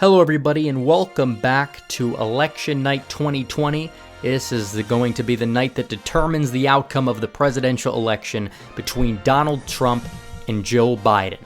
Hello everybody and welcome back to Election Night 2020. This is going to be the night that determines the outcome of the presidential election between Donald Trump and Joe Biden.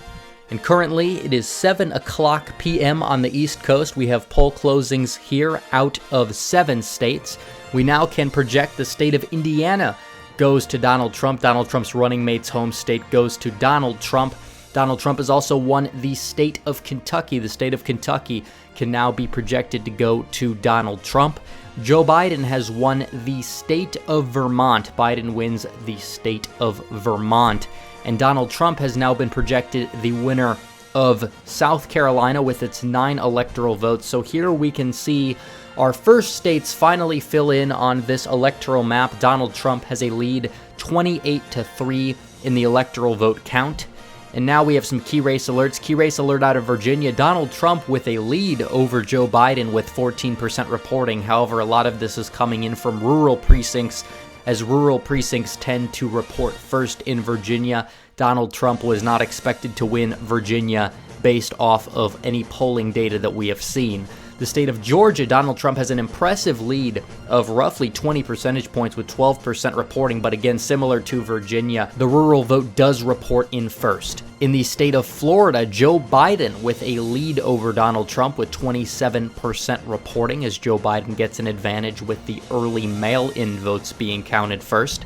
And currently it is 7 o'clock p.m. on the East Coast. We have poll closings here out of 7 states. We now can project the state of Indiana goes to Donald Trump. Donald Trump's running mate's home state goes to Donald Trump. Donald Trump has also won the state of Kentucky. The state of Kentucky can now be projected to go to Donald Trump. Joe Biden has won the state of Vermont. Biden wins the state of Vermont. And Donald Trump has now been projected the winner of South Carolina with its 9 electoral votes. So here we can see our first states finally fill in on this electoral map. Donald Trump has a lead 28-3 in the electoral vote count. And now we have some key race alerts. Key race alert out of Virginia. Donald Trump with a lead over Joe Biden with 14% reporting. However, a lot of this is coming in from rural precincts, as rural precincts tend to report first in Virginia. Donald Trump was not expected to win Virginia based off of any polling data that we have seen. The state of Georgia, Donald Trump has an impressive lead of roughly 20 percentage points with 12% reporting, but again, similar to Virginia, the rural vote does report in first. In the state of Florida, Joe Biden with a lead over Donald Trump with 27% reporting, as Joe Biden gets an advantage with the early mail-in votes being counted first.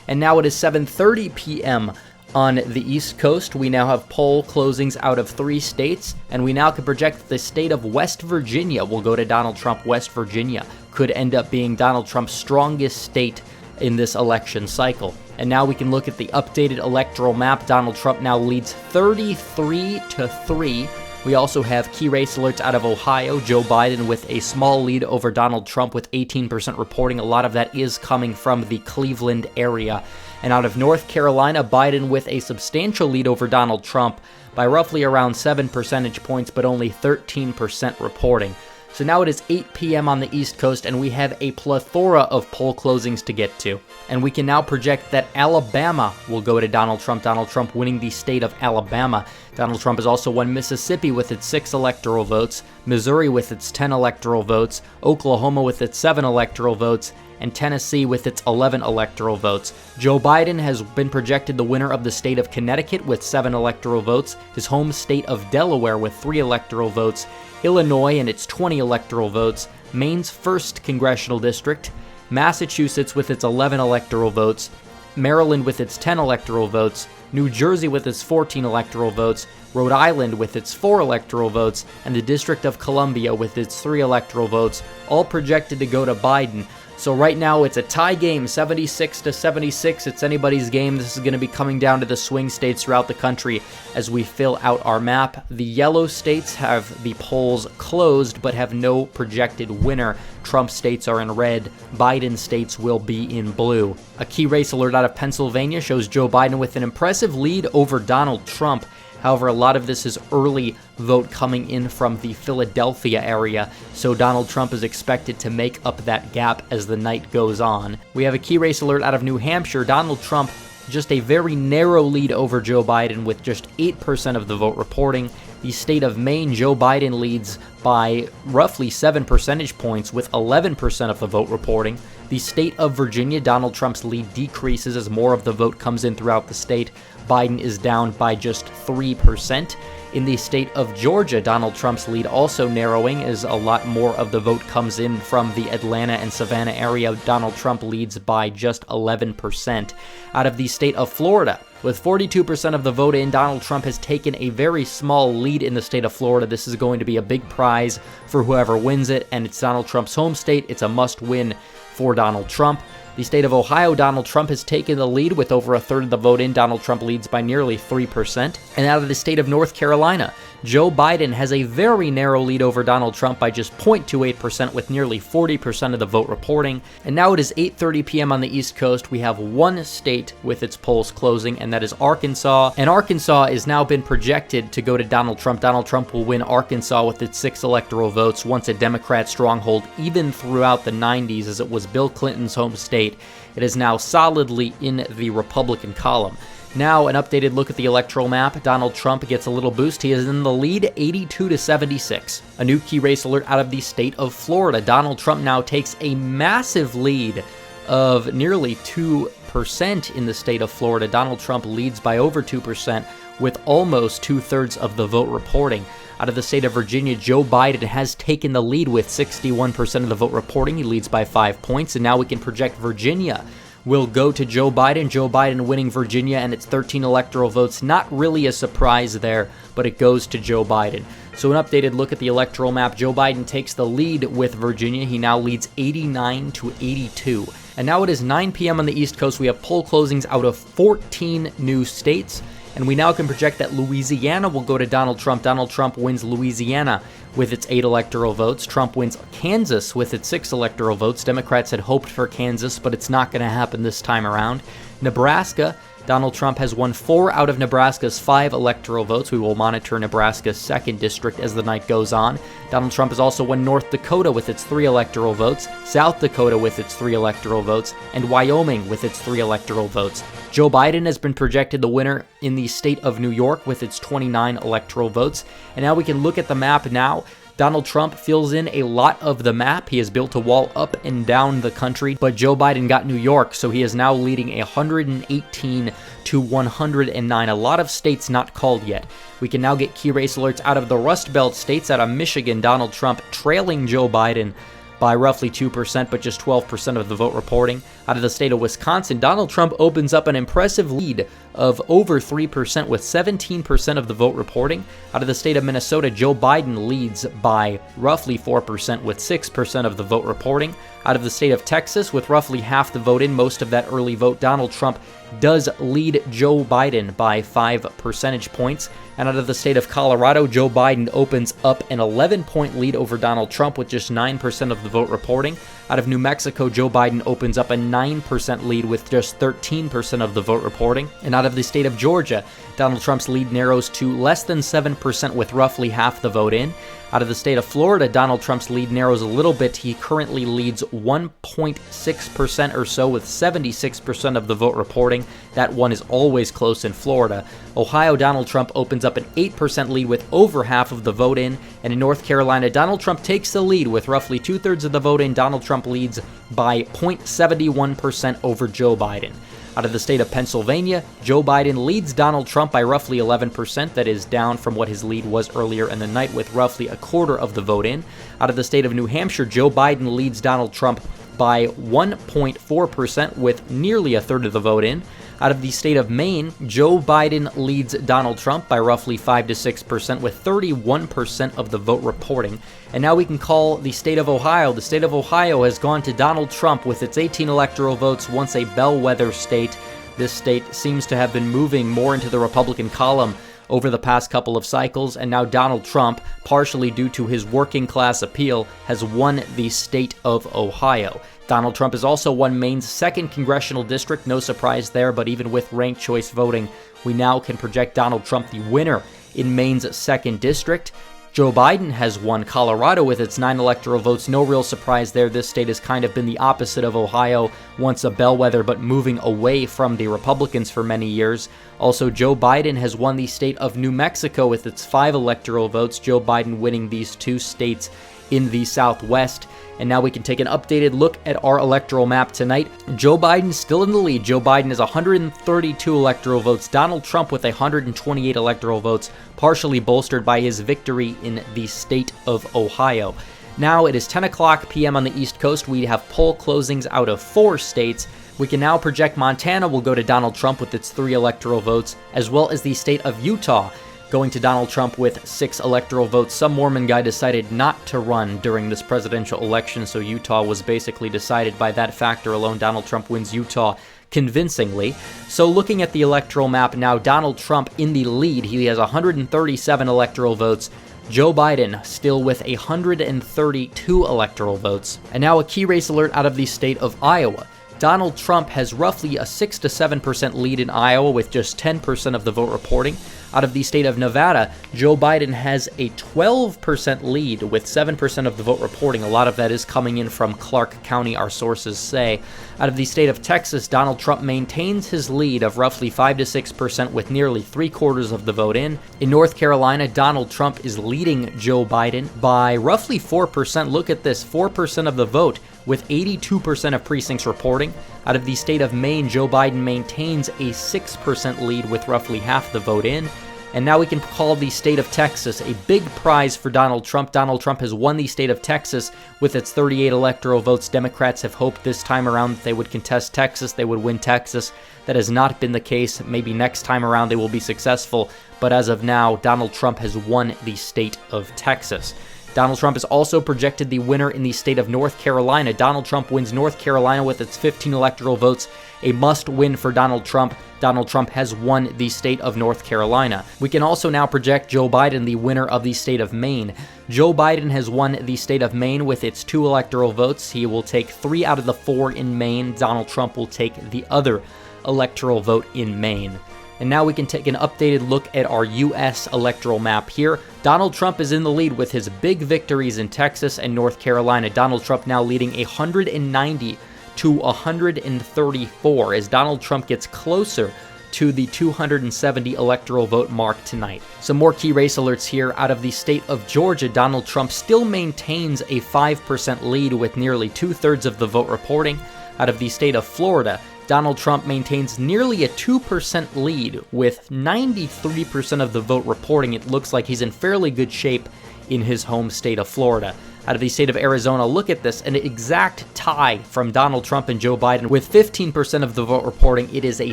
And now it is 7:30 p.m. on the East Coast. We now have poll closings out of 3 states, and we now can project the state of West Virginia will go to Donald Trump. West Virginia could end up being Donald Trump's strongest state in this election cycle. And now we can look at the updated electoral map. Donald Trump now leads 33-3. We also have key race alerts out of Ohio. Joe Biden with a small lead over Donald Trump with 18% reporting. A lot of that is coming from the Cleveland area. And out of North Carolina, Biden with a substantial lead over Donald Trump by roughly around 7 percentage points, but only 13% reporting. So now it is 8 p.m. on the East Coast, and we have a plethora of poll closings to get to. And we can now project that Alabama will go to Donald Trump. Donald Trump winning the state of Alabama. Donald Trump has also won Mississippi with its 6 electoral votes, Missouri with its 10 electoral votes, Oklahoma with its 7 electoral votes, and Tennessee with its 11 electoral votes. Joe Biden has been projected the winner of the state of Connecticut with 7 electoral votes, his home state of Delaware with 3 electoral votes, Illinois and its 20 electoral votes, Maine's 1st congressional district, Massachusetts with its 11 electoral votes, Maryland with its 10 electoral votes, New Jersey with its 14 electoral votes, Rhode Island with its 4 electoral votes, and the District of Columbia with its 3 electoral votes, all projected to go to Biden. So right now it's a tie game, 76-76. It's anybody's game. This is going to be coming down to the swing states throughout the country as we fill out our map. The yellow states have the polls closed but have no projected winner. Trump states are in red. Biden states will be in blue. A key race alert out of Pennsylvania shows Joe Biden with an impressive lead over Donald Trump. However, a lot of this is early vote coming in from the Philadelphia area, so Donald Trump is expected to make up that gap as the night goes on. We have a key race alert out of New Hampshire. Donald Trump just a very narrow lead over Joe Biden with just 8% of the vote reporting. The state of Maine, Joe Biden leads by roughly 7 percentage points with 11% of the vote reporting. The state of Virginia, Donald Trump's lead decreases as more of the vote comes in throughout the state. Biden is down by just 3%. In the state of Georgia, Donald Trump's lead also narrowing as a lot more of the vote comes in from the Atlanta and Savannah area. Donald Trump leads by just 11%. Out of the state of Florida, with 42% of the vote in, Donald Trump has taken a very small lead in the state of Florida. This is going to be a big prize for whoever wins it, and it's Donald Trump's home state. It's a must-win for Donald Trump. The state of Ohio, Donald Trump has taken the lead with over a third of the vote in. Donald Trump leads by nearly 3%. And out of the state of North Carolina, Joe Biden has a very narrow lead over Donald Trump by just 0.28% with nearly 40% of the vote reporting. And now it is 8:30 p.m. on the East Coast. We have one state with its polls closing, and that is Arkansas. And Arkansas has now been projected to go to Donald Trump. Donald Trump will win Arkansas with its 6 electoral votes, once a Democrat stronghold even throughout the 90s as it was Bill Clinton's home state. It is now solidly in the Republican column. Now, an updated look at the electoral map. Donald Trump gets a little boost. He is in the lead, 82-76. A new key race alert out of the state of Florida. Donald Trump now takes a massive lead of nearly 2% in the state of Florida. Donald Trump leads by over 2% with almost 2/3 of the vote reporting. Out of the state of Virginia, Joe Biden has taken the lead with 61% of the vote reporting. He leads by 5 points, and now we can project Virginia will go to Joe Biden. Joe Biden winning Virginia, and it's 13 electoral votes. Not really a surprise there, but it goes to Joe Biden. So an updated look at the electoral map. Joe Biden takes the lead with Virginia. He now leads 89-82. And now it is 9 p.m. on the East Coast. We have poll closings out of 14 new states. And we now can project that Louisiana will go to Donald Trump. Donald Trump wins Louisiana with its 8 electoral votes. Trump wins Kansas with its 6 electoral votes. Democrats had hoped for Kansas, but it's not going to happen this time around. Nebraska, Donald Trump has won 4 out of Nebraska's 5 electoral votes. We will monitor Nebraska's 2nd district as the night goes on. Donald Trump has also won North Dakota with its 3 electoral votes, South Dakota with its 3 electoral votes, and Wyoming with its 3 electoral votes. Joe Biden has been projected the winner in the state of New York with its 29 electoral votes. And now we can look at the map now. Donald Trump fills in a lot of the map. He has built a wall up and down the country, but Joe Biden got New York, so he is now leading 118-109. A lot of states not called yet. We can now get key race alerts out of the Rust Belt states. Out of Michigan, Donald Trump trailing Joe Biden by roughly 2%, but just 12% of the vote reporting. Out of the state of Wisconsin, Donald Trump opens up an impressive lead of over 3% with 17% of the vote reporting. Out of the state of Minnesota, Joe Biden leads by roughly 4% with 6% of the vote reporting. Out of the state of Texas, with roughly half the vote in, most of that early vote, Donald Trump does lead Joe Biden by 5 percentage points. And out of the state of Colorado, Joe Biden opens up an 11-point lead over Donald Trump with just 9% of the vote reporting. Out of New Mexico, Joe Biden opens up a 9% lead with just 13% of the vote reporting. And out of the state of Georgia, Donald Trump's lead narrows to less than 7% with roughly half the vote in. Out of the state of Florida, Donald Trump's lead narrows a little bit. He currently leads 1.6% or so with 76% of the vote reporting. That one is always close in Florida. Ohio, Donald Trump opens up an 8% lead with over half of the vote in. And in North Carolina, Donald Trump takes the lead with roughly 2/3 of the vote in. Donald Trump leads by 0.71% over Joe Biden. Out of the state of Pennsylvania, Joe Biden leads Donald Trump by roughly 11%. That is down from what his lead was earlier in the night with roughly a quarter of the vote in. Out of the state of New Hampshire, Joe Biden leads Donald Trump by 1.4% with nearly a third of the vote in. Out of the state of Maine, Joe Biden leads Donald Trump by roughly 5 to 6% with 31% of the vote reporting. And now we can call the state of Ohio. The state of Ohio has gone to Donald Trump with its 18 electoral votes, once a bellwether state. This state seems to have been moving more into the Republican column over the past couple of cycles, and now Donald Trump, partially due to his working class appeal, has won the state of Ohio. Donald Trump has also won Maine's 2nd congressional district, no surprise there, but even with ranked choice voting, we now can project Donald Trump the winner in Maine's 2nd district. Joe Biden has won Colorado with its 9 electoral votes. No real surprise there. This state has kind of been the opposite of Ohio, once a bellwether, but moving away from the Republicans for many years. Also, Joe Biden has won the state of New Mexico with its 5 electoral votes. Joe Biden winning these 2 states in the Southwest. And now we can take an updated look at our electoral map tonight. Joe Biden still in the lead. Joe Biden has 132 electoral votes. Donald Trump with 128 electoral votes, partially bolstered by his victory in the state of Ohio. Now it is 10 o'clock p.m. on the East Coast. We have poll closings out of 4 states. We can now project Montana will go to Donald Trump with its 3 electoral votes, as well as the state of Utah going to Donald Trump with 6 electoral votes. Some Mormon guy decided not to run during this presidential election, so Utah was basically decided by that factor alone. Donald Trump wins Utah convincingly. So looking at the electoral map now, Donald Trump in the lead. He has 137 electoral votes. Joe Biden still with 132 electoral votes. And now a key race alert out of the state of Iowa. Donald Trump has roughly a 6 to 7% lead in Iowa with just 10% of the vote reporting. Out of the state of Nevada, Joe Biden has a 12% lead with 7% of the vote reporting. A lot of that is coming in from Clark County, our sources say. Out of the state of Texas, Donald Trump maintains his lead of roughly 5 to 6% with nearly 3/4 of the vote in. In North Carolina, Donald Trump is leading Joe Biden by roughly 4%. Look at this, 4% of the vote with 82% of precincts reporting. Out of the state of Maine, Joe Biden maintains a 6% lead with roughly half the vote in. And now we can call the state of Texas a big prize for Donald Trump. Donald Trump has won the state of Texas with its 38 electoral votes. Democrats have hoped this time around that they would contest Texas, they would win Texas. That has not been the case. Maybe next time around they will be successful. But as of now, Donald Trump has won the state of Texas. Donald Trump is also projected the winner in the state of North Carolina. Donald Trump wins North Carolina with its 15 electoral votes, a must-win for Donald Trump. Donald Trump has won the state of North Carolina. We can also now project Joe Biden the winner of the state of Maine. Joe Biden has won the state of Maine with its 2 electoral votes. He will take 3 out of the 4 in Maine. Donald Trump will take the other electoral vote in Maine. And now we can take an updated look at our U.S. electoral map here. Donald Trump is in the lead with his big victories in Texas and North Carolina. Donald Trump now leading 190 to 134 as Donald Trump gets closer to the 270 electoral vote mark tonight. Some more key race alerts here. Out of the state of Georgia, Donald Trump still maintains a 5% lead with nearly 2/3 of the vote reporting. Out of the state of Florida, Donald Trump maintains nearly a 2% lead with 93% of the vote reporting. It looks like he's in fairly good shape in his home state of Florida. Out of the state of Arizona, look at this, an exact tie from Donald Trump and Joe Biden with 15% of the vote reporting. It is a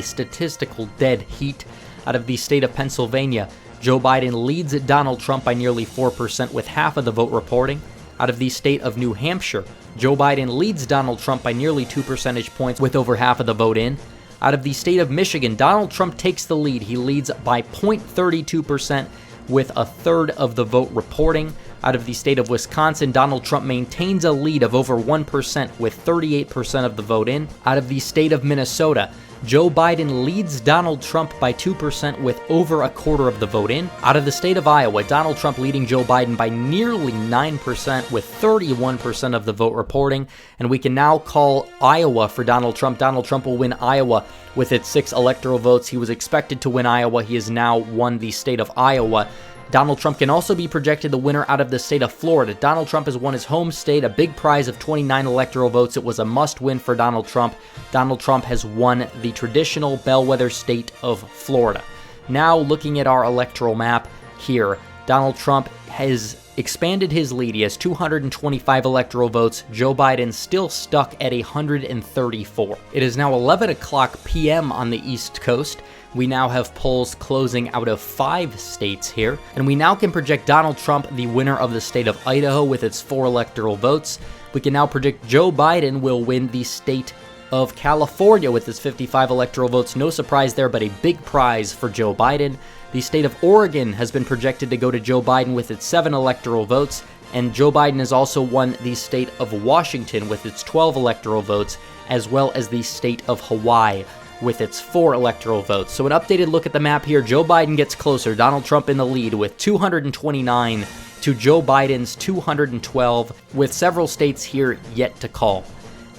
statistical dead heat. Out of the state of Pennsylvania, Joe Biden leads Donald Trump by nearly 4% with half of the vote reporting. Out of the state of New Hampshire, Joe Biden leads Donald Trump by nearly 2 percentage points with over half of the vote in. Out of the state of Michigan, Donald Trump takes the lead. He leads by 0.32% with 1/3 of the vote reporting. Out of the state of Wisconsin, Donald Trump maintains a lead of over 1% with 38% of the vote in. Out of the state of Minnesota, Joe Biden leads Donald Trump by 2% with over 1/4 of the vote in. Out of the state of Iowa, Donald Trump leading Joe Biden by nearly 9% with 31% of the vote reporting. And we can now call Iowa for Donald Trump. Donald Trump will win Iowa with its 6 electoral votes. He was expected to win Iowa. He has now won the state of Iowa. Donald Trump can also be projected the winner out of the state of Florida. Donald Trump has won his home state, a big prize of 29 electoral votes. It was a must-win for Donald Trump. Donald Trump has won the traditional bellwether state of Florida. Now, looking at our electoral map here, Donald Trump has expanded his lead. He has 225 electoral votes. Joe Biden still stuck at 134. It is now 11 o'clock p.m. on the East Coast. We now have polls closing out of 5 states here, and we now can project Donald Trump the winner of the state of Idaho with its 4 electoral votes. We can now predict Joe Biden will win the state of California with its 55 electoral votes. No surprise there, but a big prize for Joe Biden. The state of Oregon has been projected to go to Joe Biden with its 7 electoral votes, and Joe Biden has also won the state of Washington with its 12 electoral votes, as well as the state of Hawaii with its 4 electoral votes. So an updated look at the map here, Joe Biden gets closer, Donald Trump in the lead with 229 to Joe Biden's 212, with several states here yet to call.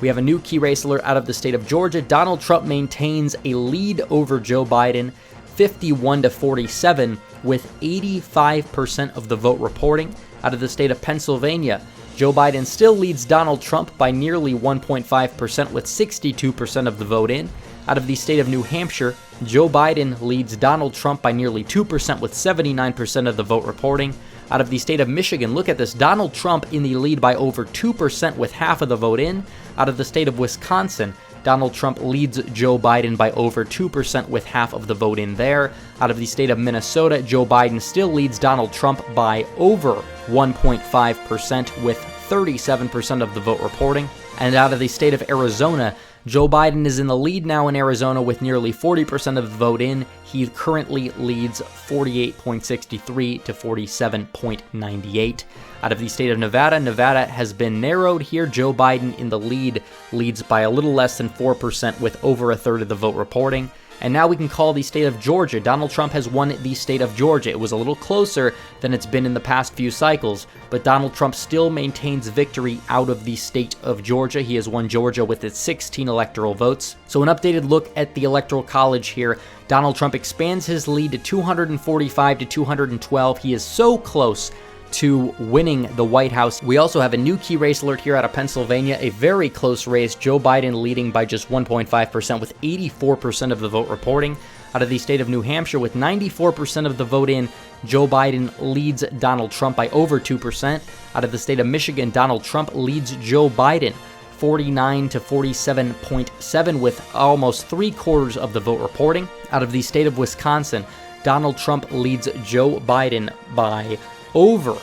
We have a new key race alert out of the state of Georgia. Donald Trump maintains a lead over Joe Biden, 51 to 47, with 85% of the vote reporting. Out of the state of Pennsylvania, Joe Biden still leads Donald Trump by nearly 1.5% with 62% of the vote in. Out of the state of New Hampshire, Joe Biden leads Donald Trump by nearly 2% with 79% of the vote reporting. Out of the state of Michigan, look at this, Donald Trump in the lead by over 2% with half of the vote in. Out of the state of Wisconsin, Donald Trump leads Joe Biden by over 2% with half of the vote in there. Out of the state of Minnesota, Joe Biden still leads Donald Trump by over 1.5% with 37% of the vote reporting. And out of the state of Arizona, Joe Biden is in the lead now in Arizona with nearly 40% of the vote in. He currently leads 48.63 to 47.98. Out of the state of Nevada, Nevada has been narrowed here. Joe Biden in the lead leads by a little less than 4% with over 1/3 of the vote reporting. And now we can call the state of Georgia. Donald Trump has won the state of Georgia. It was a little closer than it's been in the past few cycles, but Donald Trump still maintains victory out of the state of Georgia. He has won Georgia with its 16 electoral votes. So an updated look at the Electoral College here. Donald Trump expands his lead to 245 to 212. He is so close to winning the White House. We also have a new key race alert here out of Pennsylvania, a very close race. Joe Biden leading by just 1.5% with 84% of the vote reporting. Out of the state of New Hampshire with 94% of the vote in, Joe Biden leads Donald Trump by over 2%. Out of the state of Michigan, Donald Trump leads Joe Biden 49 to 47.7 with almost 3/4 of the vote reporting. Out of the state of Wisconsin, Donald Trump leads Joe Biden by over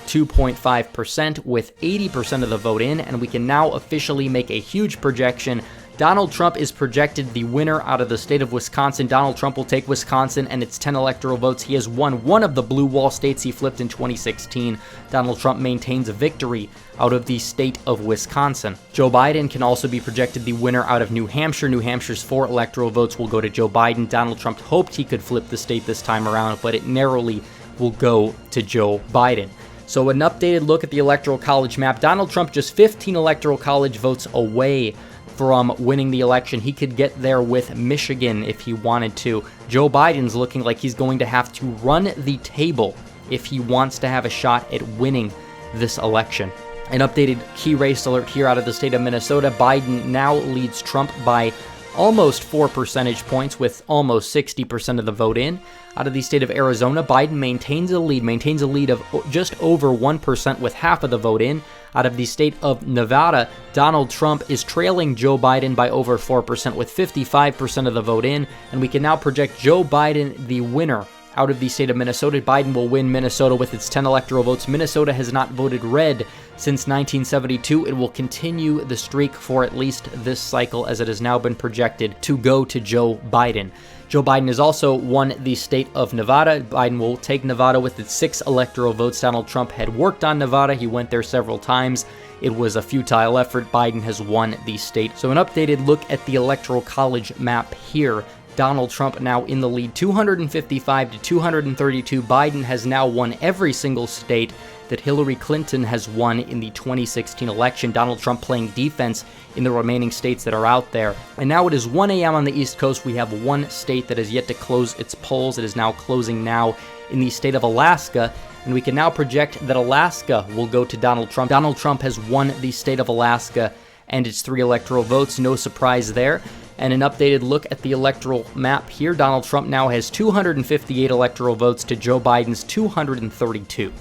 2.5% with 80% of the vote in, and we can now officially make a huge projection. Donald Trump is projected the winner out of the state of Wisconsin. Donald Trump will take Wisconsin and its 10 electoral votes. He has won one of the blue wall states he flipped in 2016. Donald Trump maintains a victory out of the state of Wisconsin. Joe Biden can also be projected the winner out of New Hampshire. New Hampshire's 4 electoral votes will go to Joe Biden. Donald Trump hoped he could flip the state this time around, but it narrowly will go to Joe Biden. So an updated look at the Electoral College map. Donald Trump just 15 Electoral College votes away from winning the election. He could get there with Michigan if he wanted to. Joe Biden's looking like he's going to have to run the table if he wants to have a shot at winning this election. An updated key race alert here out of the state of Minnesota. Biden now leads Trump by almost 4 percentage points with almost 60% of the vote in. Out of the state of Arizona, Biden maintains a lead of just over 1% with half of the vote in. Out of the state of Nevada, Donald Trump is trailing Joe Biden by over 4% with 55% of the vote in, and we can now project Joe Biden the winner. Out of the state of Minnesota, Biden will win Minnesota with its 10 electoral votes. Minnesota has not voted red since 1972. It will continue the streak for at least this cycle, as it has now been projected to go to Joe Biden. Joe Biden has also won the state of Nevada. Biden will take Nevada with its 6 electoral votes. Donald Trump had worked on Nevada. He went there several times. It was a futile effort. Biden has won the state. So an updated look at the Electoral College map here. Donald Trump now in the lead, 255 to 232. Biden has now won every single state that Hillary Clinton has won in the 2016 election. Donald Trump playing defense in the remaining states that are out there. And now it is 1 a.m. on the East Coast. We have one state that has yet to close its polls. It is now closing now in the state of Alaska. And we can now project that Alaska will go to Donald Trump. Donald Trump has won the state of Alaska and its 3 electoral votes. No surprise there. And an updated look at the electoral map here. Donald Trump now has 258 electoral votes to Joe Biden's 232.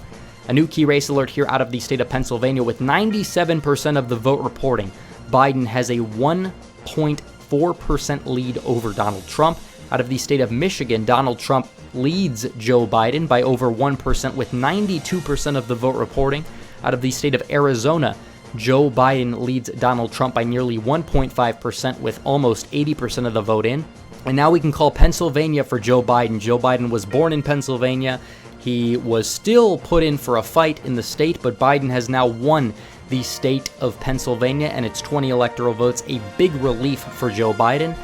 A new key race alert here out of the state of Pennsylvania with 97% of the vote reporting. Biden has a 1.4% lead over Donald Trump. Out of the state of Michigan, Donald Trump leads Joe Biden by over 1% with 92% of the vote reporting. Out of the state of Arizona, Joe Biden leads Donald Trump by nearly 1.5% with almost 80% of the vote in. And now we can call Pennsylvania for Joe Biden. Joe Biden was born in Pennsylvania. He was still put in for a fight in the state, but Biden has now won the state of Pennsylvania and its 20 electoral votes, a big relief for Joe Biden.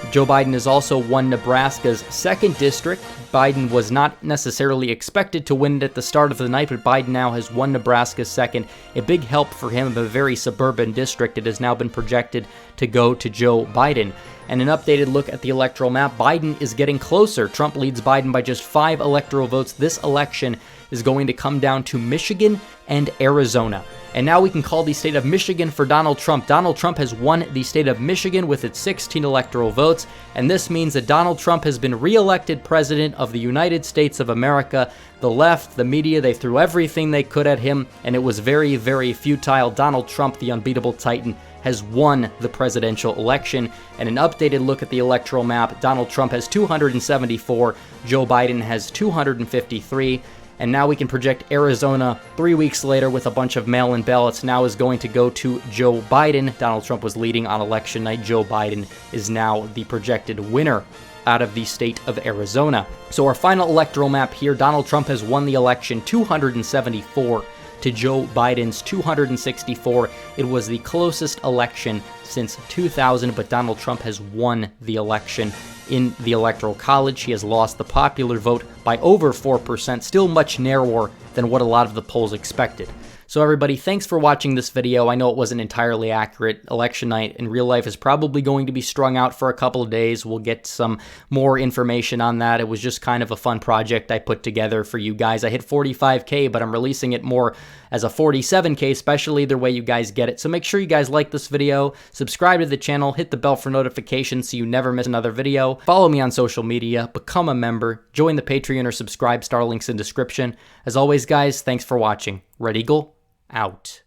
Joe Biden has also won Nebraska's 2nd district. Biden was not necessarily expected to win it at the start of the night, but Biden now has won Nebraska's 2nd. A big help for him of a very suburban district. It has now been projected to go to Joe Biden. And an updated look at the electoral map, Biden is getting closer. Trump leads Biden by just 5 electoral votes. This election is going to come down to Michigan and Arizona. And now we can call the state of Michigan for Donald Trump. Donald Trump has won the state of Michigan with its 16 electoral votes, and this means that Donald Trump has been re-elected president of the United States of America. The left, the media, they threw everything they could at him, and it was very, very futile. Donald Trump, the unbeatable Titan, has won the presidential election. And an updated look at the electoral map, Donald Trump has 274, Joe Biden has 253. And now we can project Arizona 3 weeks later with a bunch of mail-in ballots now is going to go to Joe Biden. Donald Trump was leading on election night. Joe Biden is now the projected winner out of the state of Arizona. So our final electoral map here, Donald Trump has won the election 274 to Joe Biden's 264. It was the closest election since 2000, but Donald Trump has won the election in the Electoral College. He has lost the popular vote by over 4%, still much narrower than what a lot of the polls expected. So everybody, thanks for watching this video. I know it wasn't entirely accurate. Election night in real life is probably going to be strung out for a couple of days. We'll get some more information on that. It was just kind of a fun project I put together for you guys. I hit 45K, but I'm releasing it more as a 47K special. Either way you guys get it. So make sure you guys like this video, subscribe to the channel, hit the bell for notifications so you never miss another video. Follow me on social media, become a member, join the Patreon or subscribe, star links in description. As always guys, thanks for watching. Red Eagle out.